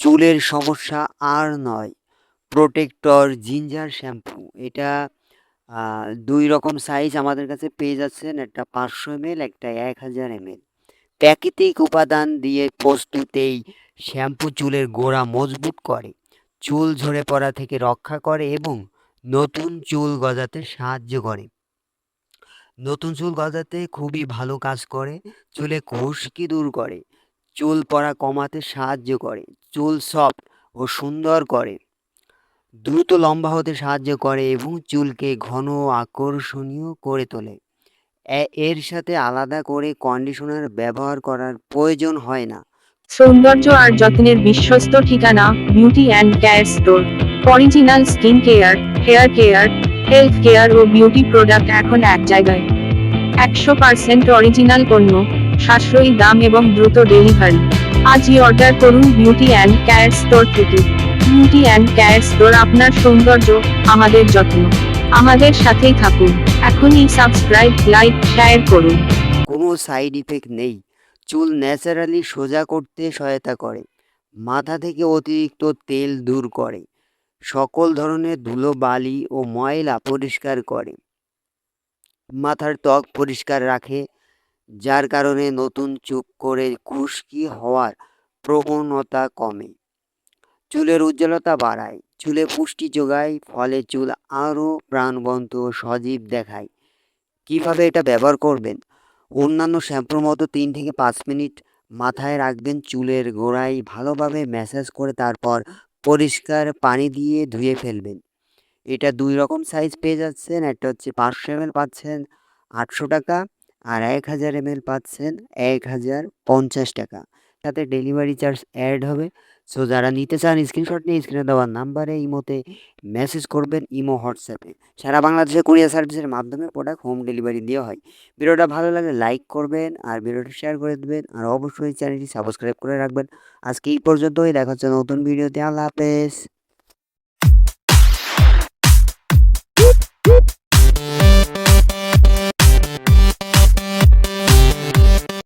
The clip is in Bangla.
চুলের সমস্যা আর নয়। প্রোটেক্টর জিঞ্জার শ্যাম্পু এটা ২ রকম সাইজ আমাদের কাছে পেয়ে যাচ্ছেন। একটা ৫০০ ml, একটা ১,০০০ ml। প্রাকৃতিক উপাদান দিয়ে প্রস্তুত এই শ্যাম্পু চুলের গোড়া মজবুত করে, চুল ঝরে পড়া থেকে রক্ষা করে এবং নতুন চুল গজাতে সাহায্য করে। নতুন চুল গজাতে খুবই ভালো কাজ করে, চুলে খুশকি দূর করে, চুল পড়া কমাতে সাহায্য করে, চুল সফট ও সুন্দর করে, দ্রুত লম্বা হতে সাহায্য করে এবং চুলকে ঘন ও আকর্ষণীয় করে তোলে। এর সাথে আলাদা করে কন্ডিশনার ব্যবহার করার প্রয়োজন হয় না। সৌন্দর্য আর যত্নের বিশ্বস্ত ঠিকানা beauty and care store. Original skin care, hair care, health care ও বিউটি প্রোডাক্ট এখন এক জায়গায়। 100% অরিজিনাল পণ্য, সাশ্রয়ী দাম এবং দ্রুত ডেলিভারি। আজই অর্ডার করুন বিউটি অ্যান্ড কেয়ার স্টোর থেকে। বিউটি অ্যান্ড কেয়ার স্টোর, আপনার সৌন্দর্য আমাদের যত্ন। আমাদের সাথেই থাকুন। এখনই সাবস্ক্রাইব, লাইক, শেয়ার করুন। কোনো সাইড ইফেক্ট নেই। চুল ন্যাচারালি সোজা করতে সহায়তা করে, মাথা থেকে অতিরিক্ত তেল দূর করে, সকল ধরনের ধুলোবালি ও ময়লা পরিষ্কার করে, মাথার ত্বক পরিষ্কার রাখে, যার কারণে নতুন চুপ করে খুশকি হওয়ার প্রবণতা কমে, চুলের উজ্জ্বলতা বাড়ায়, চুলে পুষ্টি যোগায়, ফলে চুল আরও প্রাণবন্ত ও সজীব দেখায়। কিভাবে এটা ব্যবহার করবেন? অন্যান্য শ্যাম্পুর মতো ৩ থেকে ৫ মিনিট মাথায় রাখবেন, চুলের গোড়ায় ভালোভাবে ম্যাসাজ করে তারপর পরিষ্কার পানি দিয়ে ধুয়ে ফেলবেন। এটা ২ রকম সাইজ পেয়ে যাচ্ছেন। একটা হচ্ছে ৫০০ ml পাচ্ছেন ৮০০ টাকা, আর ১,০০০ ml পাচ্ছেন ১,০৫০ টাকা। সাথে ডেলিভারি চার্জ অ্যাড হবে। সো যারা নিতে চান স্ক্রিনশট নিয়ে স্ক্রিনে দেওয়া নাম্বারে ইমোতে মেসেজ করবেন, ইমো, হোয়াটসঅ্যাপে। সারা বাংলাদেশে কুরিয়ার সার্ভিসের মাধ্যমে প্রোডাক্ট হোম ডেলিভারি দেওয়া হয়। ভিডিওটা ভালো লাগলে লাইক করবেন আর ভিডিওটা শেয়ার করে দেবেন আর অবশ্যই চ্যানেলটি সাবস্ক্রাইব করে রাখবেন। আজকে এই পর্যন্তই, দেখা হচ্ছে নতুন ভিডিওতে। আল্লাহ হাফেজ।